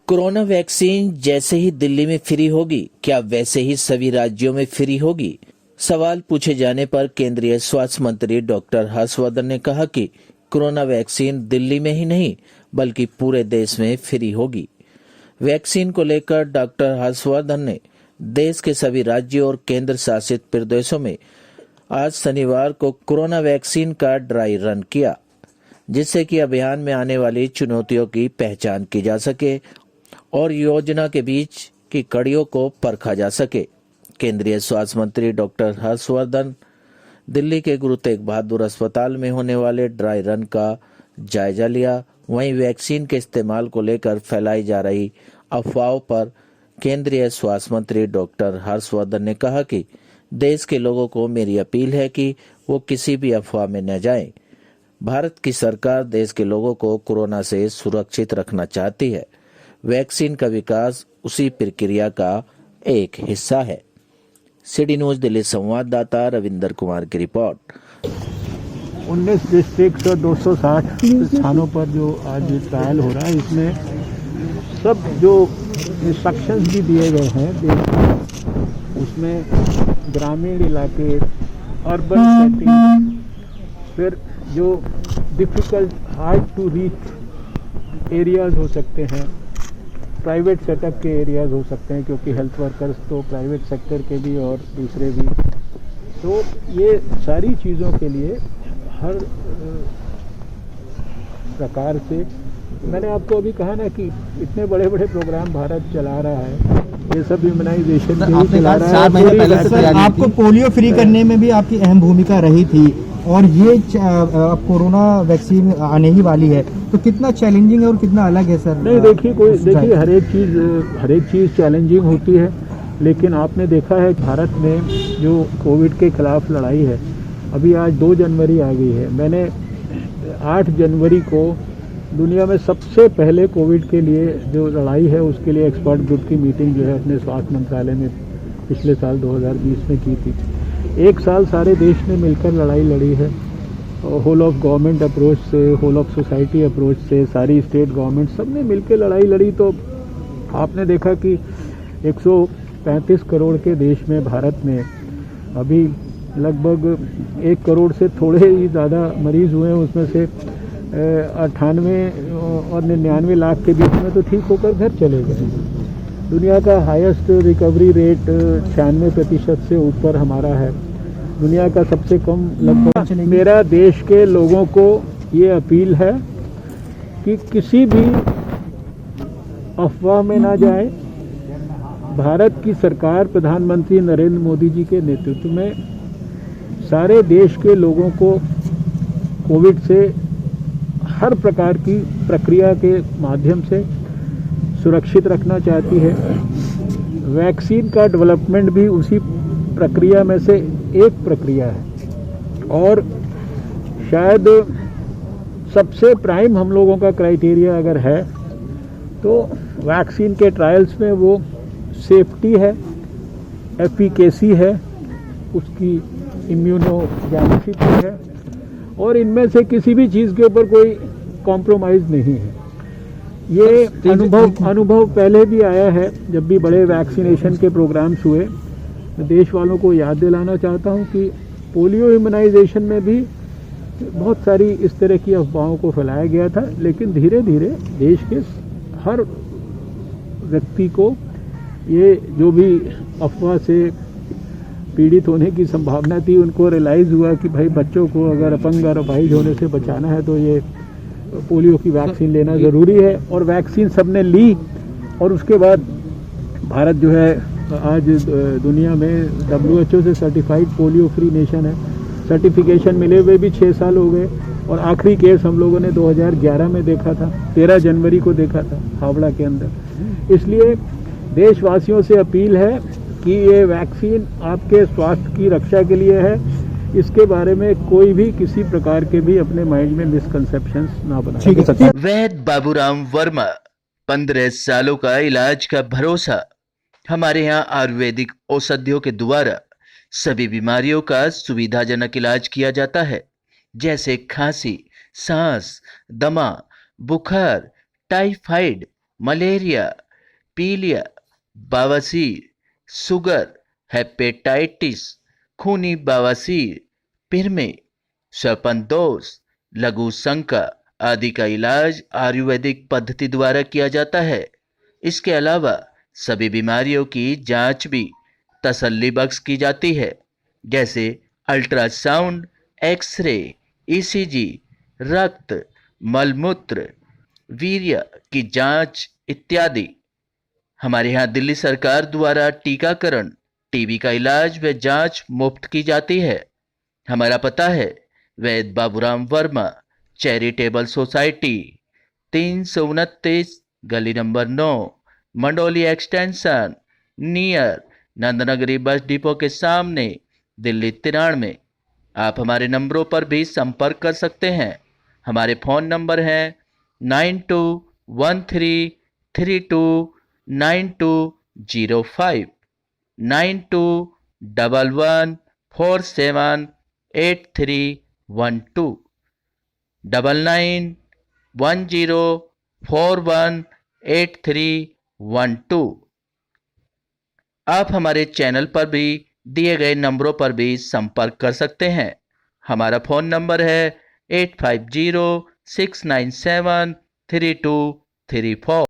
Corona vaccine जैसे ही दिल्ली में free होगी, क्या वैसे ही सभी राज्यों में फ्री होगी? सवाल पूछे जाने पर केंद्रीय स्वास्थ्य मंत्री डॉक्टर हर्षवर्धन ने कहा कि कोरोना वैक्सीन दिल्ली में ही नहीं बल्कि पूरे देश में फ्री होगी। वैक्सीन को लेकर डॉक्टर हर्षवर्धन ने देश के सभी राज्यों और केंद्र शासित प्रदेशों में आज शनिवार को कोरोना वैक्सीन का ड्राई रन किया, जिससे कि अभियान में आने वाली चुनौतियों की पहचान की जा सके और योजना के बीच की कड़ियों को परखा जा सके। केंद्रीय स्वास्थ्य मंत्री डॉक्टर हर्षवर्धन दिल्ली के गुरु तेग बहादुर अस्पताल में होने वाले ड्राई रन का जायजा लिया। वहीं वैक्सीन के इस्तेमाल को लेकर फैलाई जा रही अफवाहों पर केंद्रीय स्वास्थ्य मंत्री डॉक्टर हर्षवर्धन ने कहा कि देश के लोगों को मेरी अपील है कि वो किसी भी अफवाह में न जाएं। भारत की सरकार देश के लोगों को कोरोना से सुरक्षित रखना चाहती है। वैक्सीन का विकास उसी प्रक्रिया का एक हिस्सा है। सिटी न्यूज दिल्ली संवाददाता रविंदर कुमार की रिपोर्ट। 19 डिस्ट्रिक्ट और 260 स्थानों पर जो आज ट्रायल हो रहा है, इसमें सब जो इंस्ट्रक्शंस भी दिए गए हैं उसमें ग्रामीण इलाके, अर्बन सेटिंग, फिर जो difficult hard to reach areas हो सकते हैं, प्राइवेट सेटअप के एरियाज हो सकते हैं, क्योंकि हेल्थ वर्कर्स तो प्राइवेट सेक्टर के भी और दूसरे भी, तो ये सारी चीज़ों के लिए हर प्रकार से मैंने आपको अभी कहा ना कि इतने बड़े बड़े प्रोग्राम भारत चला रहा है, ये सब इम्यूनाइजेशन चला रहा है। आपको पोलियो फ्री करने में भी आपकी अहम भूमिका रही थी और ये कोरोना वैक्सीन आने ही वाली है, तो कितना चैलेंजिंग है और कितना अलग है सर? नहीं, देखिए हर एक चीज़ चैलेंजिंग होती है, लेकिन आपने देखा है भारत में जो कोविड के खिलाफ लड़ाई है, अभी आज 2 जनवरी आ गई है। मैंने 8 जनवरी को दुनिया में सबसे पहले कोविड के लिए जो लड़ाई है उसके लिए एक्सपर्ट ग्रुप की मीटिंग जो है अपने स्वास्थ्य मंत्रालय में पिछले साल 2020 में की थी। 1 साल सारे देश ने मिलकर लड़ाई लड़ी है, होल ऑफ गवर्नमेंट अप्रोच से, होल ऑफ सोसाइटी अप्रोच से, सारी स्टेट गवर्नमेंट सब ने मिलकर लड़ाई लड़ी। तो आपने देखा कि 135 करोड़ के देश में भारत में अभी लगभग 1 करोड़ से थोड़े ही ज़्यादा मरीज़ हुए हैं, उसमें से 98 और 99 लाख के बीच में तो ठीक होकर घर चले गए। दुनिया का हाईएस्ट रिकवरी रेट 96% से ऊपर हमारा है, दुनिया का सबसे कम लगभग। मेरा देश के लोगों को ये अपील है कि किसी भी अफवाह में ना जाए। भारत की सरकार प्रधानमंत्री नरेंद्र मोदी जी के नेतृत्व में सारे देश के लोगों को कोविड से हर प्रकार की प्रक्रिया के माध्यम से सुरक्षित रखना चाहती है। वैक्सीन का डेवलपमेंट भी उसी प्रक्रिया में से एक प्रक्रिया है और शायद सबसे प्राइम हम लोगों का क्राइटेरिया अगर है तो वैक्सीन के ट्रायल्स में वो सेफ्टी है, एफिकेसी है, उसकी इम्यूनोजेनिसिटी है और इनमें से किसी भी चीज़ के ऊपर कोई कॉम्प्रोमाइज़ नहीं है। ये अनुभव पहले भी आया है जब भी बड़े वैक्सीनेशन के प्रोग्राम्स हुए। मैं देश वालों को याद दिलाना चाहता हूं कि पोलियो इम्यूनाइजेशन में भी बहुत सारी इस तरह की अफवाहों को फैलाया गया था, लेकिन धीरे धीरे देश के हर व्यक्ति को ये जो भी अफवाह से पीड़ित होने की संभावना थी उनको रियलाइज़ हुआ कि भाई बच्चों को अगर अपंग और अपाहिज होने से बचाना है तो ये पोलियो की वैक्सीन लेना ज़रूरी है। और वैक्सीन सबने ली और उसके बाद भारत जो है आज दुनिया में WHO से सर्टिफाइड पोलियो फ्री नेशन है। सर्टिफिकेशन मिले हुए भी 6 साल हो गए और आखिरी केस हम लोगों ने 2011 में देखा था, 13 जनवरी को देखा था हावड़ा के अंदर। इसलिए देशवासियों से अपील है कि ये वैक्सीन आपके स्वास्थ्य की रक्षा के लिए है, इसके बारे में कोई भी किसी प्रकार के भी अपने माइंड में मिसकंसेप्शंस ना ठीक है बनाए। सर। वैद्य बाबूराम वर्मा 15 सालों का इलाज का भरोसा। हमारे यहाँ आयुर्वेदिक औषधियों के द्वारा सभी बीमारियों का सुविधाजनक इलाज किया जाता है, जैसे खांसी, सांस, दमा, बुखार, टाइफाइड, मलेरिया, पीलिया, बवासीर, शुगर, हेपेटाइटिस, खूनी बवासीर, पिरमे, श्वापनदोष, लघु शंका आदि का इलाज आयुर्वेदिक पद्धति द्वारा किया जाता है। इसके अलावा सभी बीमारियों की जांच भी तसल्ली बख्श की जाती है, जैसे अल्ट्रासाउंड, एक्सरे, ईसीजी, रक्त, मलमूत्र, वीर्य की जांच इत्यादि। हमारे यहाँ दिल्ली सरकार द्वारा टीकाकरण, टीबी का इलाज व जांच मुफ्त की जाती है। हमारा पता है वैद्य बाबूराम वर्मा चैरिटेबल सोसाइटी, 329 गली number 9, Mandoli extension, near Nand Nagri bus depot के सामने, दिल्ली 93। आप हमारे नंबरों पर भी संपर्क कर सकते हैं। हमारे फ़ोन नंबर हैं 9213329205, 9211478312, 9910418312। आप हमारे चैनल पर भी दिए गए नंबरों पर भी संपर्क कर सकते हैं। हमारा फ़ोन नंबर है 8506973234।